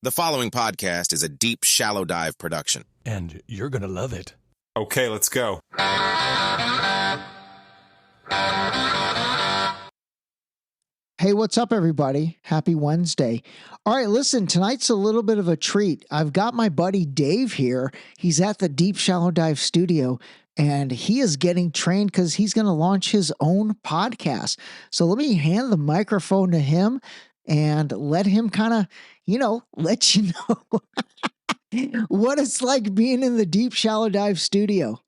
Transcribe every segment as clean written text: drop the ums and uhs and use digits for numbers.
The following podcast is a deep, shallow dive production. And you're going to love it. Okay, let's go. Hey, what's up, everybody? Happy Wednesday. All right, listen, tonight's a little bit of a treat. I've got my buddy Dave here. He's at the Deep Shallow Dive studio, and he is getting trained because he's going to launch his own podcast. So let me hand the microphone to him and let him kind of, let you know what it's like being in the Deep Shallow Dive studio.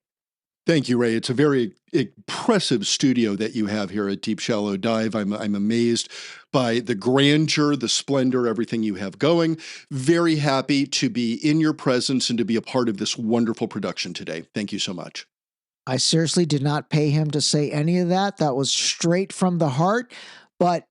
Thank you, Ray. It's a very impressive studio that you have here at Deep Shallow Dive. I'm amazed by the grandeur, the splendor, everything you have going. Very happy to be in your presence and to be a part of this wonderful production today. Thank you so much. I seriously did not pay him to say any of that. That was straight from the heart. But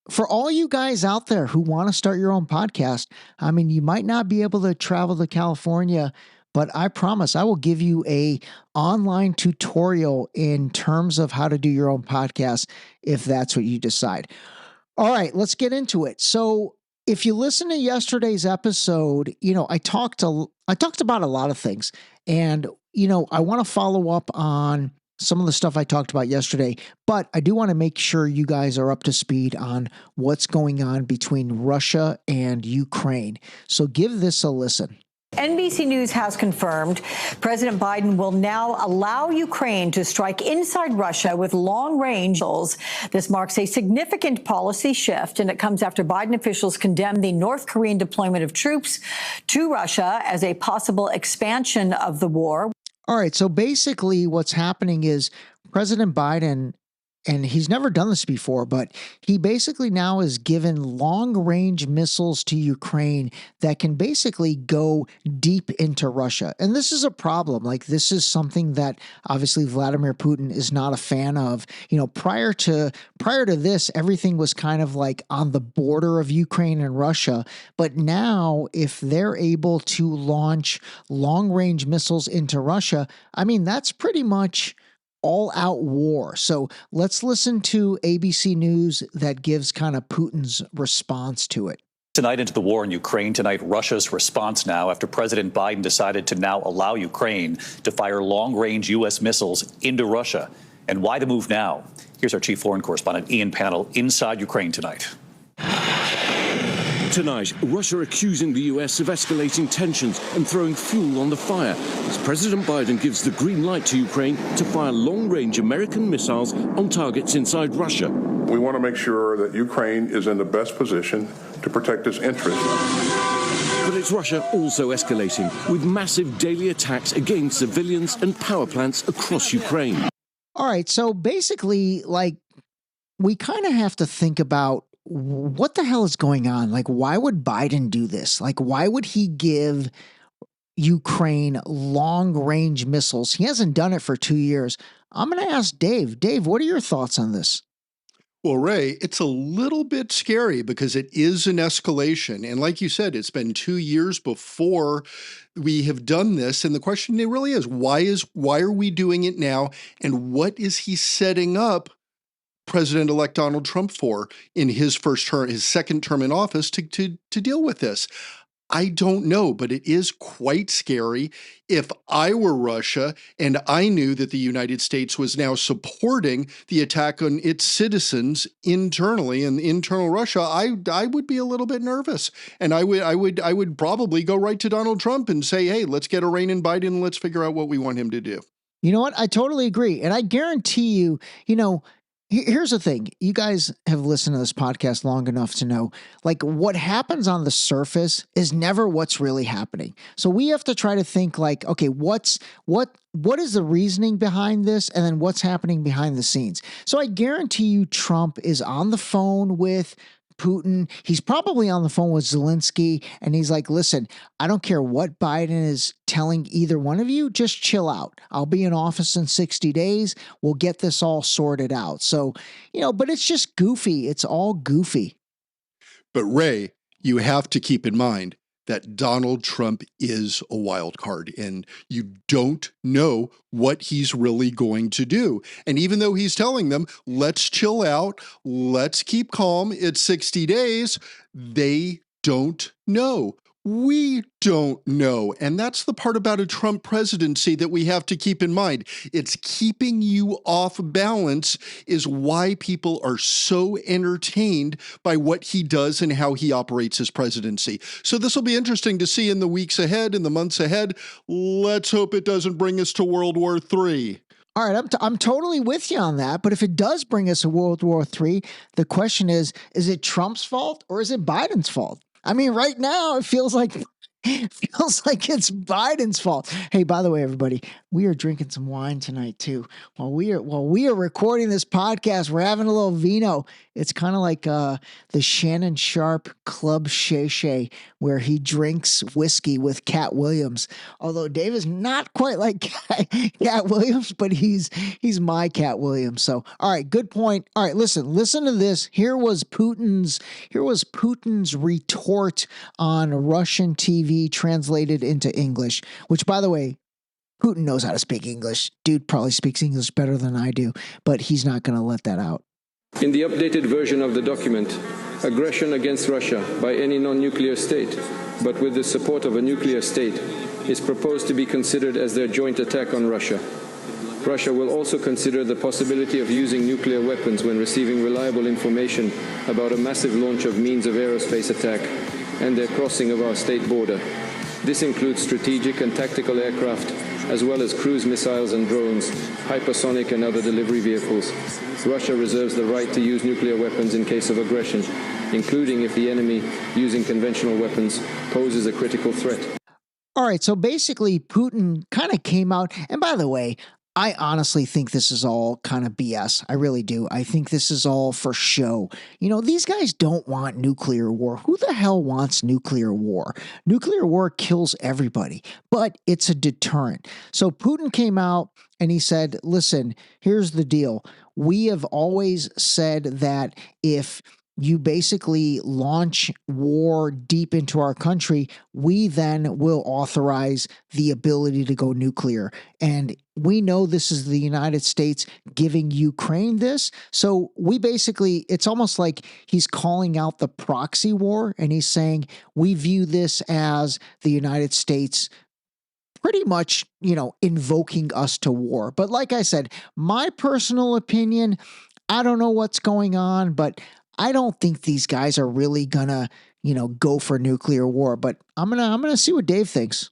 for all you guys out there who want to start your own podcast, I mean, you might not be able to travel to California, but I promise I will give you a online tutorial in terms of how to do your own podcast if that's what you decide. All right, let's get into it. So if you listen to yesterday's episode, I talked about a lot of things, and I want to follow up on some of the stuff I talked about yesterday, but I do want to make sure you guys are up to speed on what's going on between Russia and Ukraine. So give this a listen. NBC News has confirmed President Biden will now allow Ukraine to strike inside Russia with long-range missiles. This marks a significant policy shift, and it comes after Biden officials condemned the North Korean deployment of troops to Russia as a possible expansion of the war. All right, so basically what's happening is President Biden, and he's never done this before, but he basically now is given long-range missiles to Ukraine that can basically go deep into Russia. And this is a problem. Like, this is something that obviously Vladimir Putin is not a fan of. Prior to this, everything was kind of like on the border of Ukraine and Russia. But now, if they're able to launch long-range missiles into Russia, I mean, that's pretty much all-out war. So let's listen to ABC News that gives kind of Putin's response to it. Tonight into the war in Ukraine. Tonight, Russia's response now after President Biden decided to now allow Ukraine to fire long-range U.S. missiles into Russia. And why the move now? Here's our chief foreign correspondent, Ian Pannell, inside Ukraine tonight. Tonight, Russia accusing the U.S. of escalating tensions and throwing fuel on the fire as President Biden gives the green light to Ukraine to fire long-range American missiles on targets inside Russia. We want to make sure that Ukraine is in the best position to protect its interests. But it's Russia also escalating with massive daily attacks against civilians and power plants across Ukraine. All right, so basically, we kind of have to think about what the hell is going on? Like, why would Biden do this? Like, why would he give Ukraine long-range missiles? He hasn't done it for 2 years. I'm going to ask Dave. Dave, what are your thoughts on this? Well, Ray, it's a little bit scary because it is an escalation. And like you said, it's been 2 years before we have done this. And the question really is, why are we doing it now? And what is he setting up President-elect Donald Trump for in his second term in office to deal with this? I don't know, but it is quite scary. If I were Russia and I knew that the United States was now supporting the attack on its citizens internally in internal Russia, I would be a little bit nervous. And I would probably go right to Donald Trump and say, hey, let's get a rein in Biden and let's figure out what we want him to do. You know what? I totally agree. And I guarantee you, here's the thing. You guys have listened to this podcast long enough to know, what happens on the surface is never what's really happening. So we have to try to think okay, what is the reasoning behind this? And then what's happening behind the scenes? So I guarantee you Trump is on the phone with Putin. He's probably on the phone with Zelensky, and he's like, listen, I don't care what Biden is telling either one of you, just chill out. I'll be in office in 60 days. We'll get this all sorted out. So, but it's just goofy. It's all goofy. But Ray, you have to keep in mind that Donald Trump is a wild card, and you don't know what he's really going to do. And even though he's telling them, let's chill out, let's keep calm, it's 60 days, they don't know. We don't know. And that's the part about a Trump presidency that we have to keep in mind. It's keeping you off balance is why people are so entertained by what he does and how he operates his presidency. So this will be interesting to see in the weeks ahead, in the months ahead. Let's hope it doesn't bring us to World War III. All right, I'm totally with you on that. But if it does bring us to World War III, the question is it Trump's fault or is it Biden's fault? I mean, right now it feels like it's Biden's fault. Hey, by the way, everybody, we are drinking some wine tonight too. While we are recording this podcast, we're having a little vino. It's kind of like the Shannon Sharp Club Shay Shay, where he drinks whiskey with Cat Williams. Although Dave is not quite like Cat Williams, but he's my Cat Williams. So, all right, good point. All right, listen to this. Here was Putin's retort on Russian TV translated into English, which, by the way, Putin knows how to speak English. Dude probably speaks English better than I do, but he's not going to let that out. In the updated version of the document, aggression against Russia by any non-nuclear state, but with the support of a nuclear state, is proposed to be considered as their joint attack on Russia. Russia will also consider the possibility of using nuclear weapons when receiving reliable information about a massive launch of means of aerospace attack and their crossing of our state border. This includes strategic and tactical aircraft, as well as cruise missiles and drones, hypersonic and other delivery vehicles. Russia reserves the right to use nuclear weapons in case of aggression, including if the enemy, using conventional weapons, poses a critical threat. All right, so basically Putin kind of came out, and by the way, I honestly think this is all kind of BS. I really do. I think this is all for show. You know, these guys don't want nuclear war. Who the hell wants nuclear war? Nuclear war kills everybody, but it's a deterrent. So Putin came out and he said, listen, here's the deal. We have always said that if you basically launch war deep into our country, we then will authorize the ability to go nuclear. And we know this is the United States giving Ukraine this. So we basically, it's almost like he's calling out the proxy war and he's saying, we view this as the United States pretty much, invoking us to war. But like I said, my personal opinion, I don't know what's going on, but I don't think these guys are really gonna, go for nuclear war, but I'm gonna see what Dave thinks.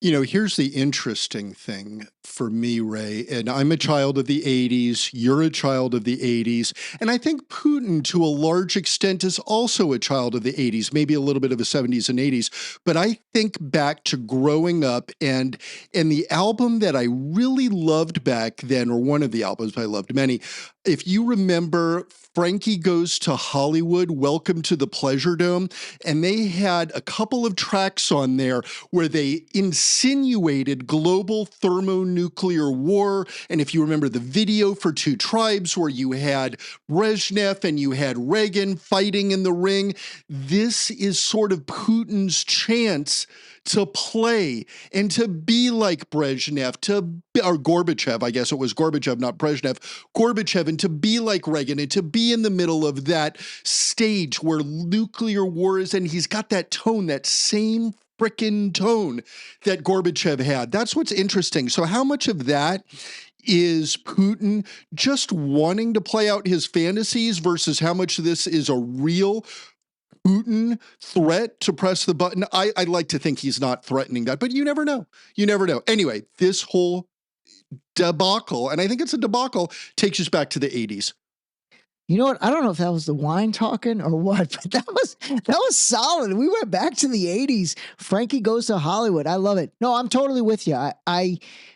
Here's the interesting thing for me, Ray, and I'm a child of the 80s, you're a child of the 80s, and I think Putin, to a large extent, is also a child of the 80s, maybe a little bit of the 70s and 80s, but I think back to growing up and the album that I really loved back then, or one of the albums, I loved many, if you remember Frankie Goes to Hollywood, Welcome to the Pleasure Dome, and they had a couple of tracks on there where they insinuated global thermonuclear war. And if you remember the video for Two Tribes where you had Brezhnev and you had Reagan fighting in the ring, this is sort of Putin's chance to play and to be like Brezhnev, or Gorbachev, I guess it was Gorbachev, not Brezhnev, Gorbachev, and to be like Reagan and to be in the middle of that stage where nuclear war is, and he's got that tone, that same frickin' tone that Gorbachev had. That's what's interesting. So how much of that is Putin just wanting to play out his fantasies versus how much of this is a real Putin threat to press the button? I like to think he's not threatening that, but you never know. You never know. Anyway, this whole debacle, and I think it's a debacle, takes us back to the 80s. You know what? I don't know if that was the wine talking or what, but that was solid. We went back to the 80s. Frankie Goes to Hollywood. I love it. No, I'm totally with you.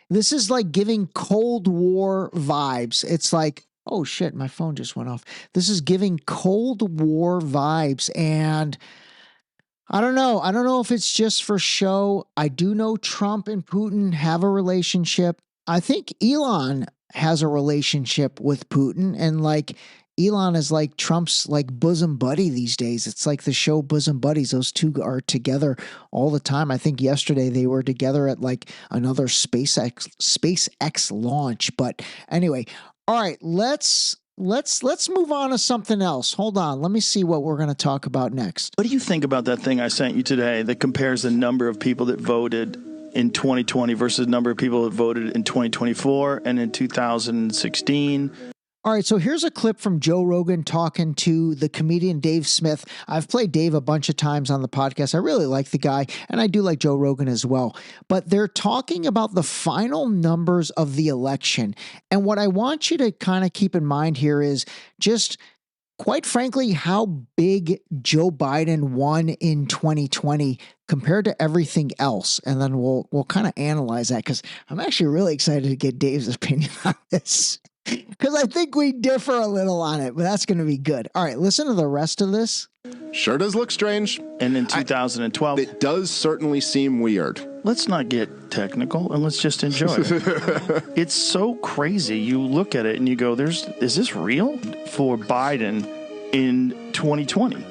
This is like giving Cold War vibes. It's like, oh shit, my phone just went off. This is giving Cold War vibes. And I don't know. I don't know if it's just for show. I do know Trump and Putin have a relationship. I think Elon has a relationship with Putin, and like Elon is like Trump's like bosom buddy these days. It's like the show Bosom Buddies. Those two are together all the time. I think yesterday they were together at like another SpaceX launch. But anyway, all right, let's let's move on to something else. Hold on. Let me see what we're going to talk about next. What do you think about that thing I sent you today that compares the number of people that voted in 2020 versus the number of people that voted in 2024 and in 2016? All right, so here's a clip from Joe Rogan talking to the comedian Dave Smith. I've played Dave a bunch of times on the podcast. I really like the guy, and I do like Joe Rogan as well. But they're talking about the final numbers of the election. And what I want you to kind of keep in mind here is just, quite frankly, how big Joe Biden won in 2020 compared to everything else. And then we'll kind of analyze that, because I'm actually really excited to get Dave's opinion on this, because I think we differ a little on it, but that's going to be good. All right, listen to the rest of this. Sure does look strange. And in 2012, it does certainly seem weird. Let's not get technical and let's just enjoy it. It's so crazy. You look at it and you go, is this real? For Biden in 2020,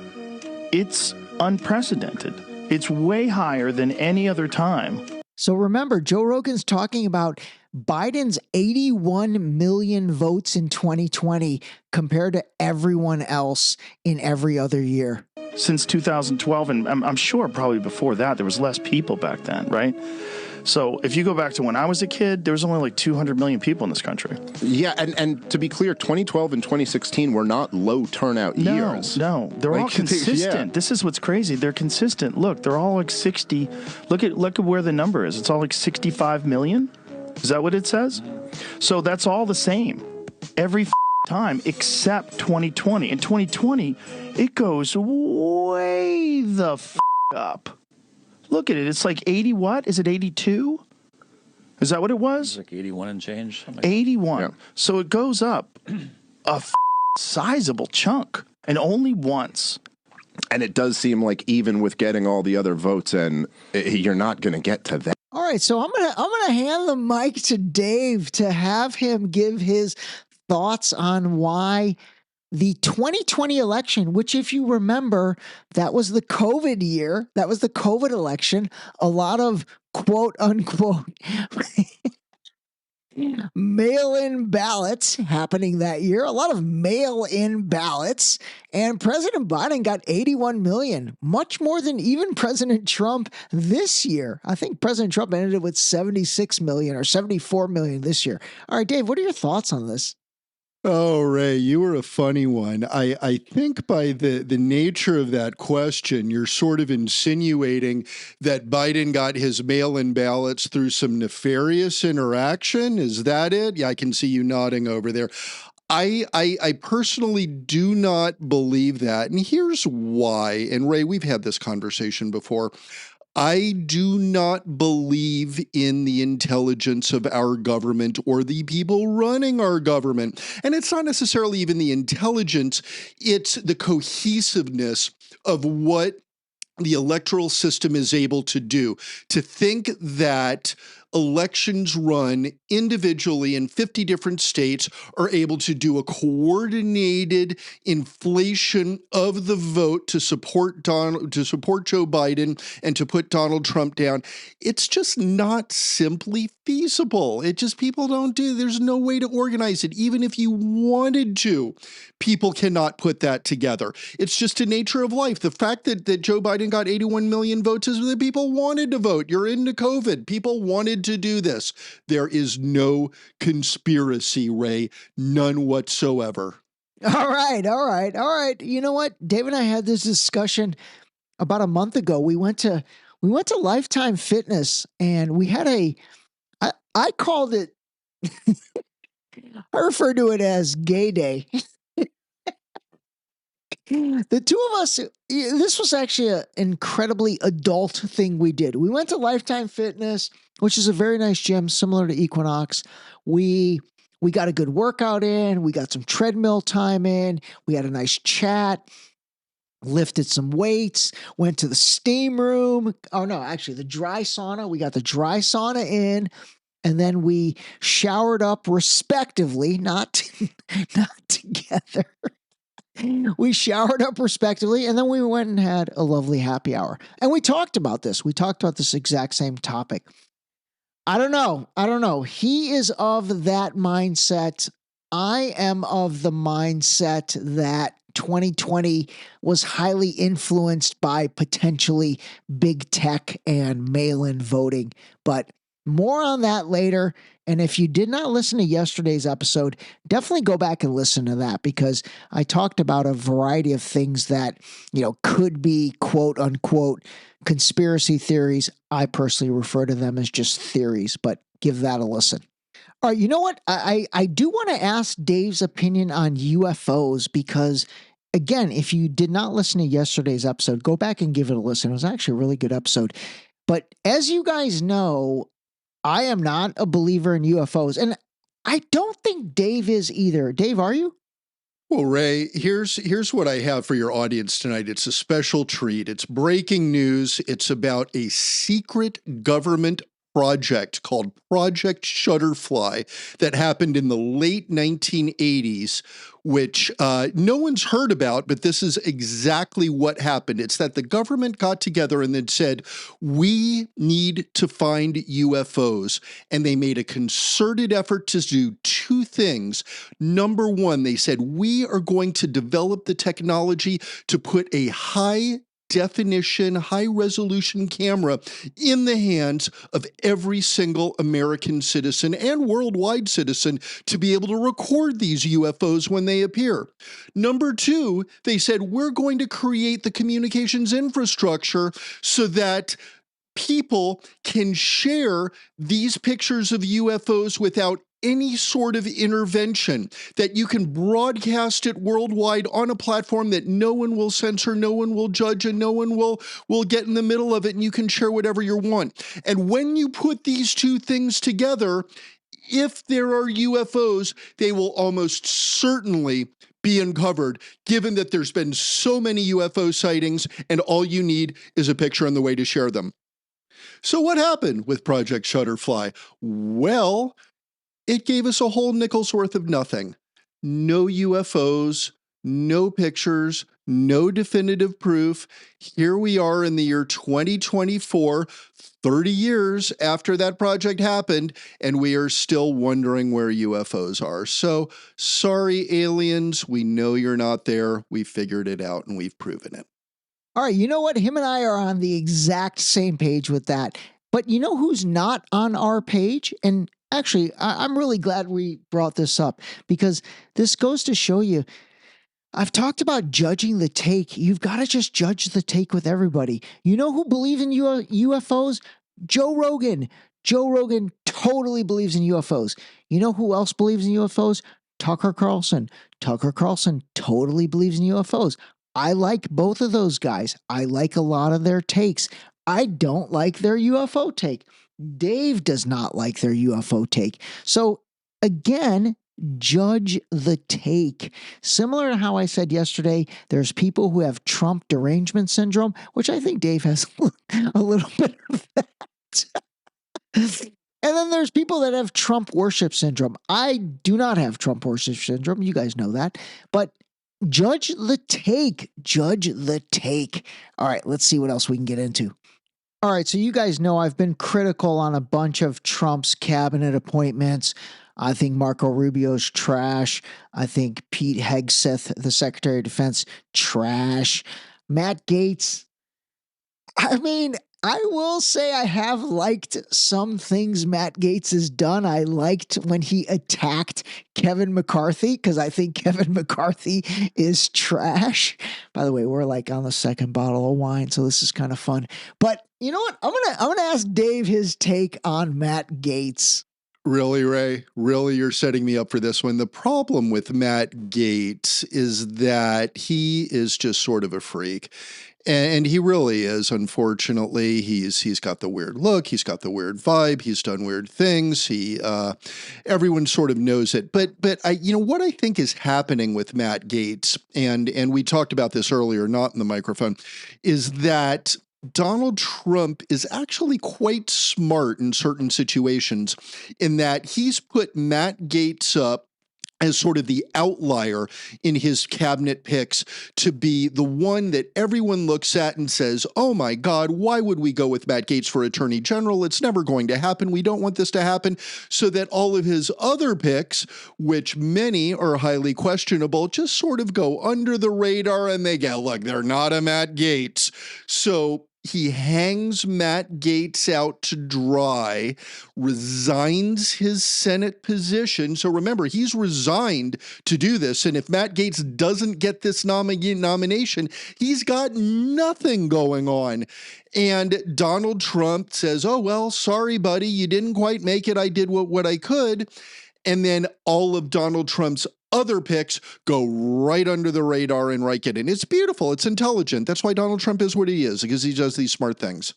it's unprecedented. It's way higher than any other time. So remember, Joe Rogan's talking about Biden's 81 million votes in 2020 compared to everyone else in every other year. Since 2012, and I'm sure probably before that, there was less people back then, right? So if you go back to when I was a kid, there was only like 200 million people in this country. Yeah, and to be clear, 2012 and 2016 were not low turnout years. No, they're all consistent. Yeah. This is what's crazy. They're consistent. Look, they're all like 60. Look at where the number is. It's all like 65 million. Is that what it says? So that's all the same every time except 2020. In 2020, it goes way the up. Look at it. It's like 80 what? Is it 82? Is that what it was? It's like 81 and change. 81. Yeah. So it goes up a sizable chunk, and only once. And it does seem like even with getting all the other votes in, you're not going to get to that. All right, so I'm gonna hand the mic to Dave to have him give his thoughts on why the 2020 election, which, if you remember, that was the COVID year, that was the COVID election, a lot of quote unquote mail-in ballots happening that year, a lot of mail-in ballots, and President Biden got 81 million, much more than even President Trump this year. I think President Trump ended with 76 million or 74 million this year. All right, Dave, what are your thoughts on this? Oh, Ray, you were a funny one. I think by the nature of that question, you're sort of insinuating that Biden got his mail-in ballots through some nefarious interaction. Is that it? Yeah, I can see you nodding over there. I personally do not believe that. And here's why. And Ray, we've had this conversation before. I do not believe in the intelligence of our government or the people running our government. And it's not necessarily even the intelligence, it's the cohesiveness of what the electoral system is able to do. To think that elections run individually in 50 different states are able to do a coordinated inflation of the vote to support Joe Biden and to put Donald Trump down. It's just not simply feasible. It just, people don't do, there's no way to organize it. Even if you wanted to, people cannot put that together. It's just the nature of life. The fact that Joe Biden got 81 million votes is that people wanted to vote. You're into COVID. People wanted to do this. There is no conspiracy, Ray. None whatsoever. All right. You know what? Dave and I had this discussion about a month ago. We went to Lifetime Fitness, and we had I called it, I refer to it as Gay Day. The two of us, this was actually an incredibly adult thing we did. We went to Lifetime Fitness, which is a very nice gym, similar to Equinox. We got a good workout in. We got some treadmill time in. We had a nice chat, lifted some weights, went to the steam room. Oh, no, actually, the dry sauna. We got the dry sauna in. And then we showered up respectively, not together. We showered up respectively, and then we went and had a lovely happy hour. And we talked about this. We talked about this exact same topic. I don't know. He is of that mindset. I am of the mindset that 2020 was highly influenced by potentially big tech and mail-in voting, but more on that later. And if you did not listen to yesterday's episode, definitely go back and listen to that, because I talked about a variety of things that, could be quote unquote conspiracy theories. I personally refer to them as just theories, but give that a listen. All right, you know what? I do want to ask Dave's opinion on UFOs, because, again, if you did not listen to yesterday's episode, go back and give it a listen. It was actually a really good episode. But as you guys know, I am not a believer in UFOs, and I don't think Dave is either. Dave, are you? Well, Ray, here's what I have for your audience tonight. It's a special treat. It's breaking news. It's about a secret government project called Project Shutterfly that happened in the late 1980s, which no one's heard about, but this is exactly what happened. It's that the government got together and then said, we need to find UFOs. And they made a concerted effort to do two things. Number one, they said, we are going to develop the technology to put a high-definition, high-resolution camera in the hands of every single American citizen and worldwide citizen to be able to record these UFOs when they appear. Number two, they said, we're going to create the communications infrastructure so that people can share these pictures of UFOs without any sort of intervention, that you can broadcast it worldwide on a platform that no one will censor, no one will judge, and no one will get in the middle of it, and you can share whatever you want. And when you put these two things together, if there are UFOs, they will almost certainly be uncovered, given that there's been so many UFO sightings, and all you need is a picture on the way to share them. So what happened with Project Shutterfly? Well, it gave us a whole nickel's worth of nothing. No UFOs, no pictures, no definitive proof. Here we are in the year 2024, 30 years after that project happened, and we are still wondering where UFOs are. So, sorry, aliens, we know you're not there. We figured it out, and we've proven it. All right, you know what? Him and I are on the exact same page with that. But you know who's not on our page? And actually, I'm really glad we brought this up, because this goes to show you, I've talked about judging the take. You've got to just judge the take with everybody. You know who believes in UFOs? Joe Rogan. Joe Rogan totally believes in UFOs. You know who else believes in UFOs? Tucker Carlson. Tucker Carlson totally believes in UFOs. I like both of those guys. I like a lot of their takes. I don't like their UFO take. Dave does not like their UFO take. So again, judge the take. Similar to how I said yesterday, there's people who have Trump derangement syndrome, which I think Dave has a little bit of that. And then there's people that have Trump worship syndrome. I do not have Trump worship syndrome. You guys know that. But judge the take. Judge the take. All right, let's see what else we can get into. All right, so you guys know I've been critical on a bunch of Trump's cabinet appointments. I think Marco Rubio's trash. I think Pete Hegseth, the Secretary of Defense, trash. Matt Gaetz. I mean, I will say I have liked some things Matt Gaetz has done. I liked when he attacked Kevin McCarthy, because I think Kevin McCarthy is trash. By the way, we're like on the second bottle of wine, so this is kind of fun. But you know what? I'm gonna ask Dave his take on Matt Gaetz. Really, Ray? Really, you're setting me up for this one. The problem with Matt Gaetz is that he is just sort of a freak. And he really is, unfortunately. He's got the weird look, he's got the weird vibe, he's done weird things. Everyone sort of knows it. But what I think is happening with Matt Gaetz, and we talked about this earlier, not in the microphone, is that Donald Trump is actually quite smart in certain situations, in that he's put Matt Gaetz up as sort of the outlier in his cabinet picks to be the one that everyone looks at and says, oh my God, why would we go with Matt Gaetz for Attorney General? It's never going to happen. We don't want this to happen. So that all of his other picks, which many are highly questionable, just sort of go under the radar and they go, look, they're not a Matt Gaetz. So he hangs Matt Gaetz out to dry, resigns his Senate position. So remember, he's resigned to do this. And if Matt Gaetz doesn't get this nomination, he's got nothing going on. And Donald Trump says, oh, well, sorry, buddy, you didn't quite make it. I did what I could. And then all of Donald Trump's other picks go right under the radar and right in. And it's beautiful. It's intelligent. That's why Donald Trump is what he is, because he does these smart things.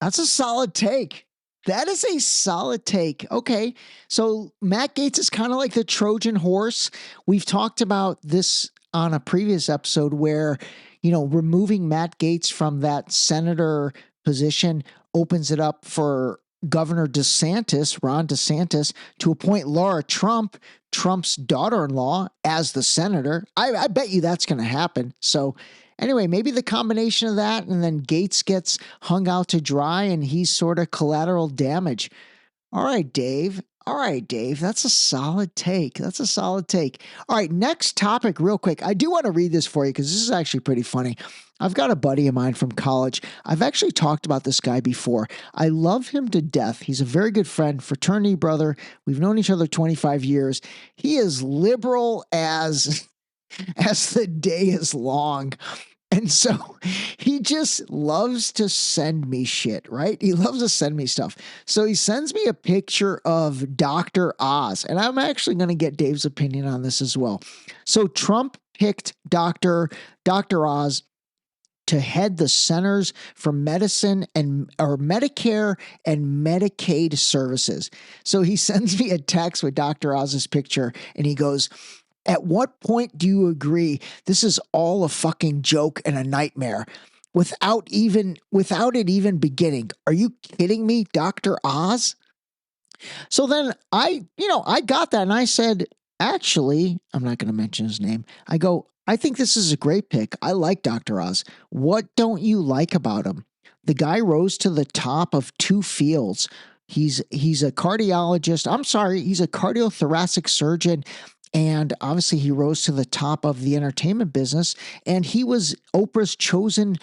That's a solid take. That is a solid take. Okay. So Matt Gaetz is kind of like the Trojan horse. We've talked about this on a previous episode where, removing Matt Gaetz from that senator position opens it up for Governor DeSantis, Ron DeSantis, to appoint Laura Trump, Trump's daughter-in-law, as the senator. I bet you that's going to happen. So anyway, maybe the combination of that and then Gaetz gets hung out to dry and he's sort of collateral damage. All right, Dave. That's a solid take. All right, next topic real quick. I do want to read this for you because this is actually pretty funny. I've got a buddy of mine from college. I've actually talked about this guy before. I love him to death. He's a very good friend, fraternity brother. We've known each other 25 years. He is liberal as the day is long. And so he just loves to send me shit, right? He loves to send me stuff. So he sends me a picture of Dr. Oz, and I'm actually going to get Dave's opinion on this as well. So Trump picked Dr. Oz to head the Centers for Medicine or Medicare and Medicaid Services. So he sends me a text with Dr. Oz's picture, and he goes, at what point do you agree this is all a fucking joke and a nightmare without it even beginning? Are you kidding me, Dr. Oz? So then I got that and I said, actually, I'm not going to mention his name. I go, I think this is a great pick. I like Dr. Oz. What don't you like about him? The guy rose to the top of two fields. He's a cardiologist. He's a cardiothoracic surgeon. And obviously he rose to the top of the entertainment business and he was Oprah's chosen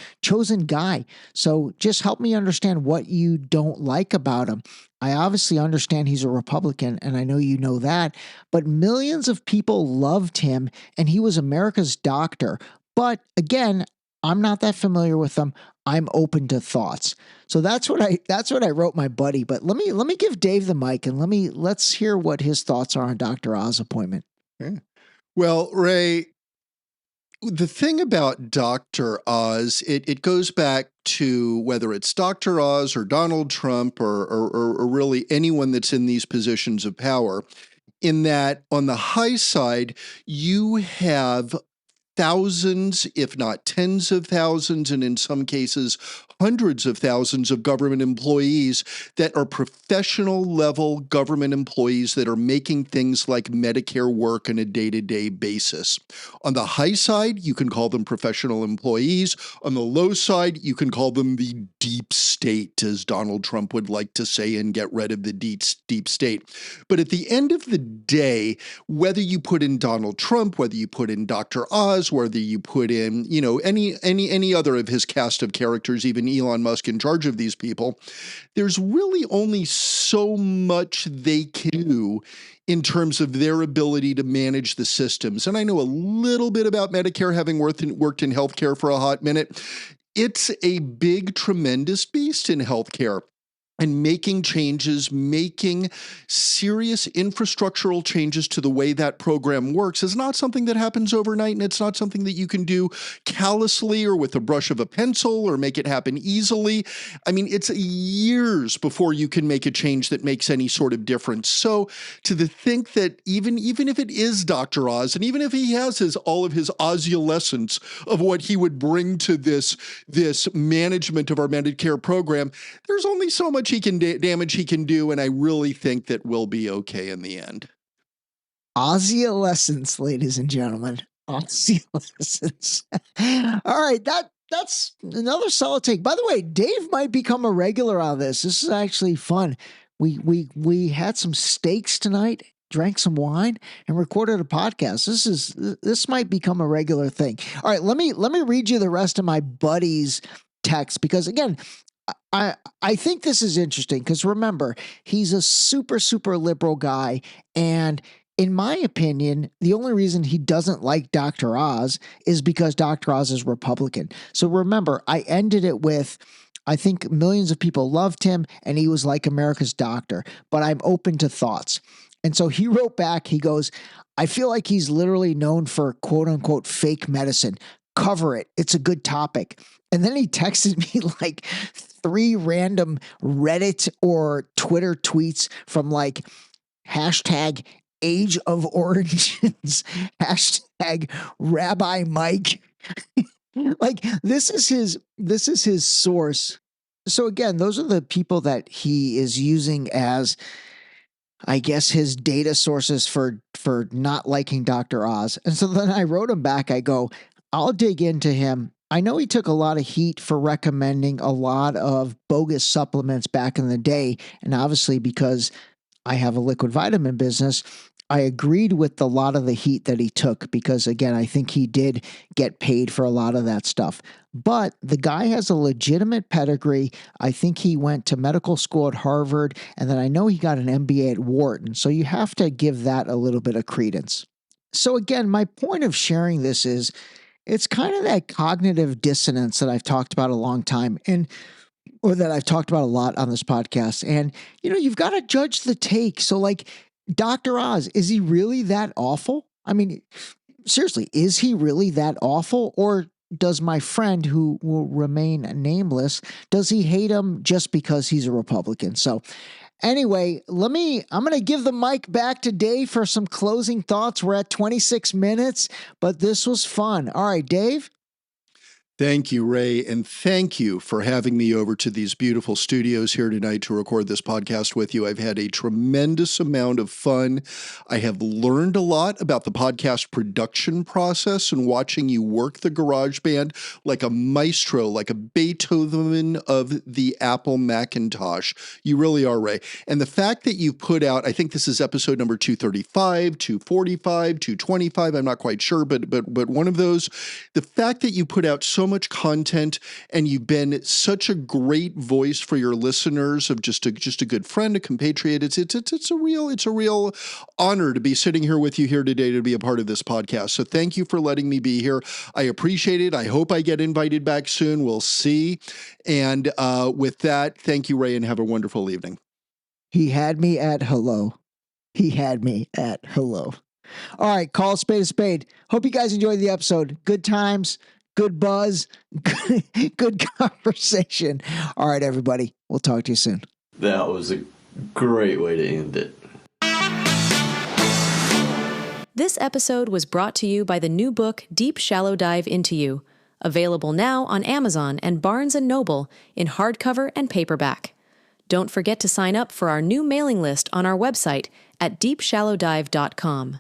guy. So just help me understand what you don't like about him. I obviously understand he's a Republican and I know you know that, but millions of people loved him and he was America's doctor. But again, I'm not that familiar with them. I'm open to thoughts. So that's what I wrote my buddy. But let me give Dave the mic and let's hear what his thoughts are on Dr. Oz's appointment. Okay. Well, Ray, the thing about Dr. Oz, it goes back to whether it's Dr. Oz or Donald Trump or really anyone that's in these positions of power, in that on the high side, you have thousands, if not tens of thousands, and in some cases, hundreds of thousands of government employees that are professional level government employees that are making things like Medicare work on a day-to-day basis. On the high side, you can call them professional employees. On the low side, you can call them the deep state, as Donald Trump would like to say, and get rid of the deep state. But at the end of the day, whether you put in Donald Trump, whether you put in Dr. Oz, whether you put in, any other of his cast of characters, even Elon Musk in charge of these people, there's really only so much they can do in terms of their ability to manage the systems. And I know a little bit about Medicare, having worked in healthcare for a hot minute. It's a big, tremendous beast in healthcare. And making serious infrastructural changes to the way that program works is not something that happens overnight, and it's not something that you can do callously or with a brush of a pencil or make it happen easily. I mean, it's years before you can make a change that makes any sort of difference. So to think that even if it is Dr. Oz, and even if he has all of his Oziolescence of what he would bring to this management of our Medicare program, there's only so much damage he can do, and I really think that we'll be okay in the end. Ossiolescence, ladies and gentlemen. Ossiolescence. All right, that's another solid take. By the way, Dave might become a regular on this. This is actually fun. We had some steaks tonight, drank some wine, and recorded a podcast. This might become a regular thing. All right, let me read you the rest of my buddy's text, because again, I think this is interesting because remember, he's a super, super liberal guy. And in my opinion, the only reason he doesn't like Dr. Oz is because Dr. Oz is Republican. So remember, I ended it with, I think millions of people loved him and he was like America's doctor, but I'm open to thoughts. And so he wrote back, he goes, I feel like he's literally known for quote unquote fake medicine. Cover it. It's a good topic. And then he texted me like 3 random Reddit or Twitter tweets from like hashtag Age of Origins, hashtag Rabbi Mike. Like this is his source. So again, those are the people that he is using as, I guess, his data sources for not liking Dr. Oz. And so then I wrote him back. I go, I'll dig into him. I know he took a lot of heat for recommending a lot of bogus supplements back in the day. And obviously, because I have a liquid vitamin business, I agreed with a lot of the heat that he took because, again, I think he did get paid for a lot of that stuff. But the guy has a legitimate pedigree. I think he went to medical school at Harvard, and then I know he got an MBA at Wharton. So you have to give that a little bit of credence. So again, my point of sharing this is it's kind of that cognitive dissonance that I've talked about a long time, or that I've talked about a lot on this podcast. And, you've got to judge the take. So like Dr. Oz, is he really that awful? I mean, seriously, is he really that awful? Or does my friend, who will remain nameless, does he hate him just because he's a Republican? So anyway, I'm going to give the mic back to Dave for some closing thoughts. We're at 26 minutes, but this was fun. All right, Dave. Thank you, Ray, and thank you for having me over to these beautiful studios here tonight to record this podcast with you. I've had a tremendous amount of fun. I have learned a lot about the podcast production process and watching you work the GarageBand like a maestro, like a Beethoven of the Apple Macintosh. You really are, Ray. And the fact that you've put out, I think this is episode number 235, 245, 225, I'm not quite sure, but one of those, the fact that you put out so much content and you've been such a great voice for your listeners of just a good friend, a compatriot. It's a real honor to be sitting here with you here today to be a part of this podcast. So thank you for letting me be here. I appreciate it. I hope I get invited back soon. We'll see. And with that, thank you, Ray, and have a wonderful evening. He had me at hello. All right, call a spade. Hope you guys enjoyed the episode. Good times. Good buzz, good conversation. All right, everybody. We'll talk to you soon. That was a great way to end it. This episode was brought to you by the new book, Deep Shallow Dive Into You, available now on Amazon and Barnes & Noble in hardcover and paperback. Don't forget to sign up for our new mailing list on our website at deepshallowdive.com.